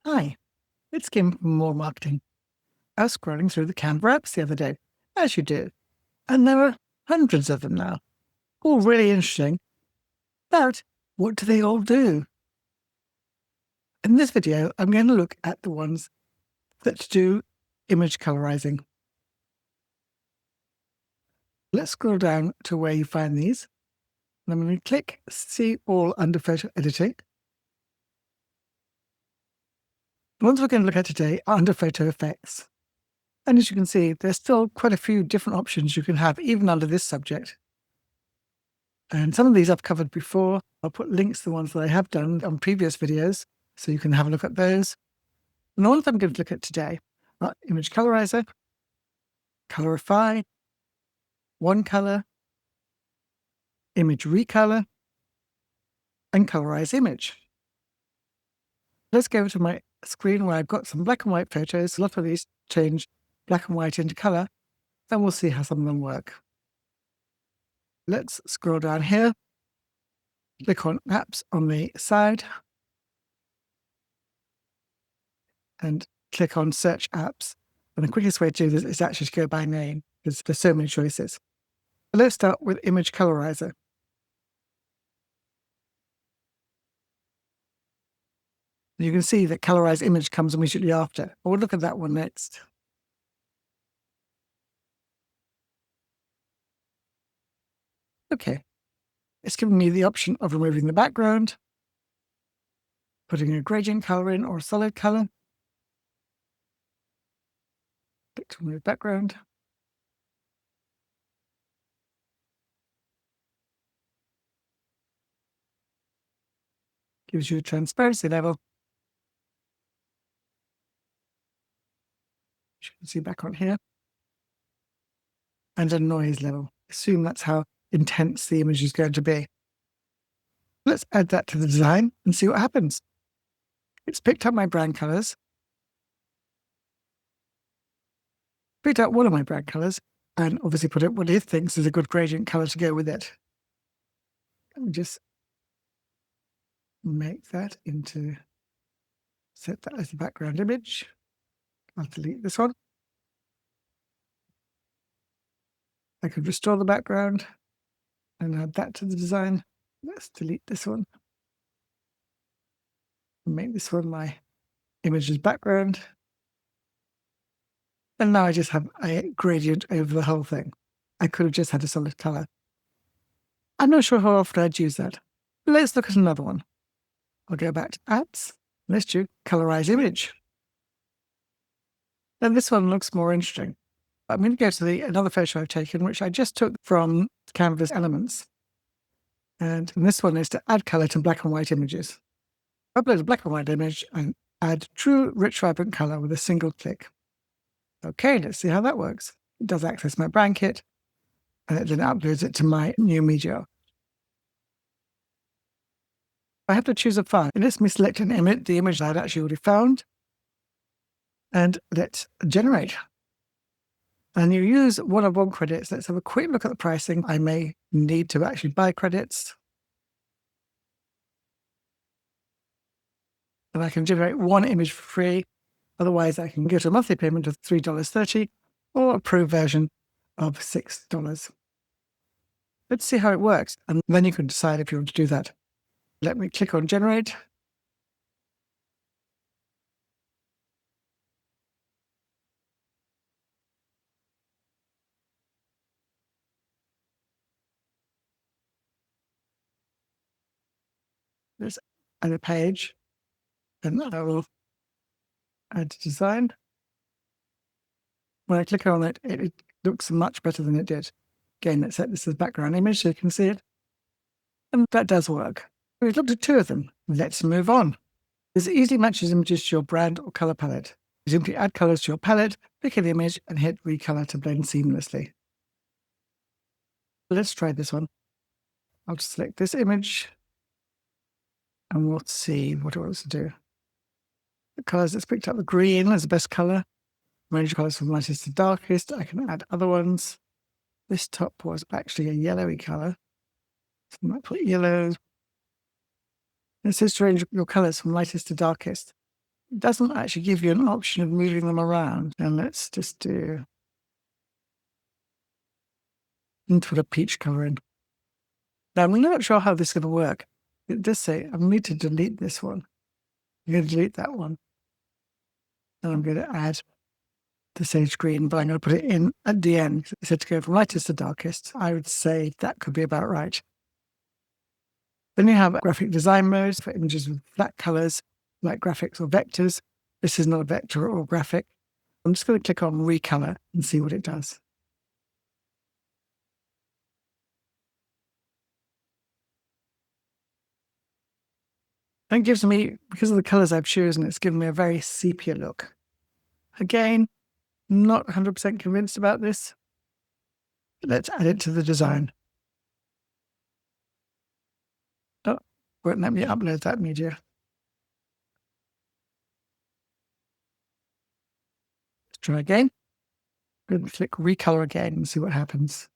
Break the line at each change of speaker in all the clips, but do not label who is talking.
Hi, it's Kim from More Marketing. I was scrolling through the Canva apps the other day, as you do, and there are hundreds of them now, all really interesting. But what do they all do? In this video, I'm going to look at the ones that do image colorizing. Let's scroll down to where you find these. And I'm going to click See All under Photo Editing. The ones we're going to look at today are under Photo Effects. And as you can see, there's still quite a few different options you can have even under this subject. And some of these I've covered before. I'll put links to the ones that I have done on previous videos, so you can have a look at those. And the ones I'm going to look at today are Image Colorizer, Colorify, One Color, Image Recolor, and Colorize Image. Let's go over to my screen where I've got some black and white photos. A lot of these change black and white into color, and we'll see how some of them work. Let's scroll down here, click on Apps on the side, and click on Search Apps. And the quickest way to do this is actually to go by name, because there's so many choices. But let's start with Image Colorizer. You can see that Colorize Image comes immediately after. We'll look at that one next. Okay, it's giving me the option of removing the background, putting a gradient color in or a solid color. Click to remove background. Gives you a transparency level. You can see back on here. And a noise level. Assume that's how intense the image is going to be. Let's add that to the design and see what happens. It's picked up my brand colors, picked out one of my brand colors, and obviously put it what it thinks is a good gradient color to go with it. Let me just make that into, set that as the background image. I'll delete this one. I could restore the background and add that to the design. Let's delete this one. Make this one my image's background. And now I just have a gradient over the whole thing. I could have just had a solid color. I'm not sure how often I'd use that. Let's look at another one. I'll go back to Apps. Let's do Colorize Image. Then this one looks more interesting. I'm going to go to another photo I've taken, which I just took from Canvas Elements. And this one is to add color to black and white images. Upload a black and white image and add true, rich, vibrant color with a single click. Okay, let's see how that works. It does access my brand kit, and it then uploads it to my new media. I have to choose a file. It lets me select an image, the image I had actually already found, and let's generate. And you use one-on-one credits. Let's have a quick look at the pricing. I may need to actually buy credits. And I can generate one image for free. Otherwise, I can go to a monthly payment of $3.30 or a pro version of $6. Let's see how it works. And then you can decide if you want to do that. Let me click on Generate. Let's add a page. And I will add to design. When I click on it, it looks much better than it did. Again, let's set this as background image so you can see it. And that does work. We've looked at two of them. Let's move on. This easily matches images to your brand or color palette. You simply add colors to your palette, pick an image, and hit Recolor to blend seamlessly. Let's try this one. I'll just select this image, and we'll see what it wants to do. The colors, it's picked up the green as the best color. Range colors from lightest to darkest. I can add other ones. This top was actually a yellowy color. So I might put yellow. It says to range your colors from lightest to darkest. It doesn't actually give you an option of moving them around. And let's just do and put a peach color in. Now, I'm not sure how this is going to work. It does say I need to delete this one. I'm going to delete that one. And I'm going to add the sage green, but I'm going to put it in at the end. It said to go from lightest to darkest. I would say that could be about right. Then you have graphic design modes for images with flat colors, like graphics or vectors. This is not a vector or graphic. I'm just going to click on Recolor and see what it does. And it gives me, because of the colors I've chosen, it's given me a very sepia look. Again, not 100% convinced about this. Let's add it to the design. Oh, won't let me upload that media. Let's try again. I'm going to click Recolor again and see what happens.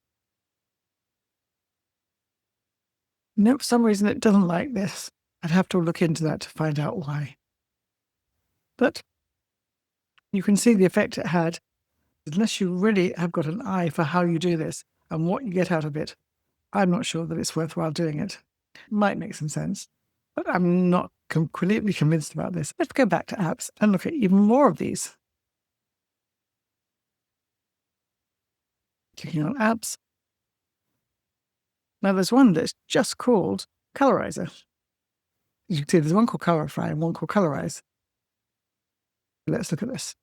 No, for some reason it doesn't like this. I'd have to look into that to find out why. But you can see the effect it had. Unless you really have got an eye for how you do this and what you get out of it, I'm not sure that it's worthwhile doing it. It might make some sense, but I'm not completely convinced about this. Let's go back to apps and look at even more of these. Clicking on apps. Now there's one that's just called Colorizer. As you can see, there's one called Colorify and one called Colorize. Let's look at this.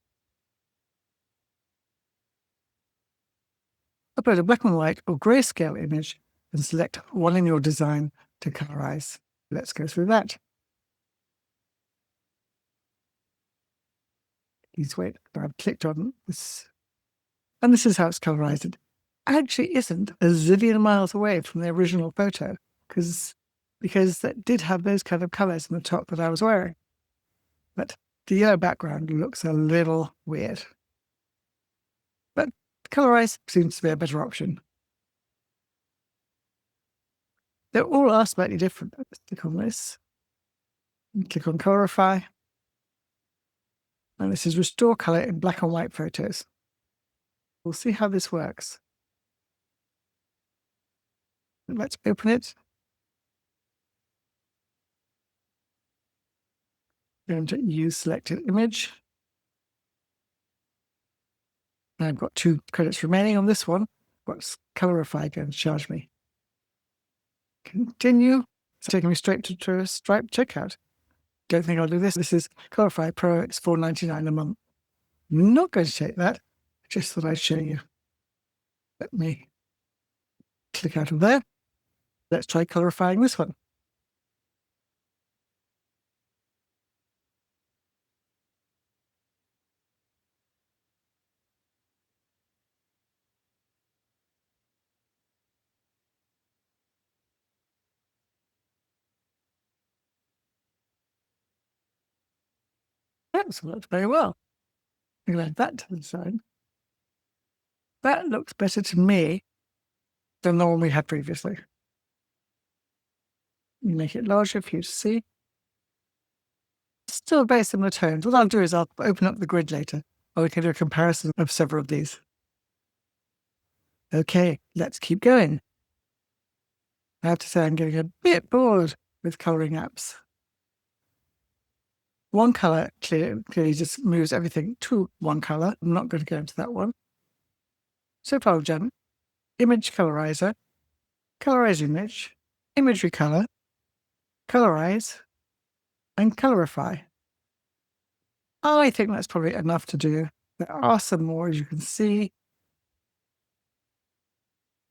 Upload a black and white or grayscale image and select one in your design to colorize. Let's go through that. Please wait. I've clicked on this. And this is how it's colorized. It actually isn't a zillion miles away from the original photo because that did have those kind of colors in the top that I was wearing. But the yellow background looks a little weird. But Colorize seems to be a better option. They all are slightly different. Let's click on this. And click on Colorify. And this is restore color in black and white photos. We'll see how this works. Let's open it. I'm going to use selected image. And I've got 2 credits remaining on this one. What's Colorify going to charge me? Continue. It's taking me straight to Stripe checkout. Don't think I'll do this. This is Colorify Pro. It's $4.99 a month. Not going to take that. Just thought I'd show you. Let me click out of there. Let's try colorifying this one. That's worked very well. I'm going to add that to the design. That looks better to me than the one we had previously. You make it larger for you to see. Still very similar tones. What I'll do is I'll open up the grid later, or we can do a comparison of several of these. Okay, let's keep going. I have to say I'm getting a bit bored with coloring apps. One color clearly just moves everything to one color. I'm not going to go into that one. So far we've done Image Colorizer, Colorize Image, Image Recolor, Colorize, and Colorify. I think that's probably enough to do. There are some more, as you can see.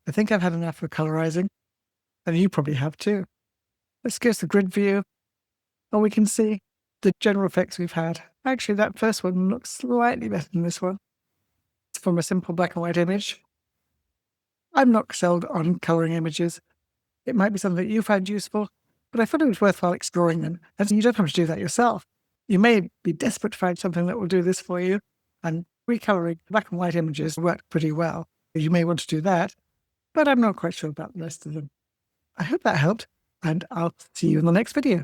I think I've had enough for colorizing, and you probably have too. Let's go to the grid view, and we can see the general effects we've had. Actually, that first one looks slightly better than this one. It's from a simple black and white image. I'm not sold on coloring images. It might be something that you find useful, but I thought it was worthwhile exploring them. And you don't have to do that yourself. You may be desperate to find something that will do this for you, and recoloring black and white images work pretty well. You may want to do that, but I'm not quite sure about the rest of them. I hope that helped, and I'll see you in the next video.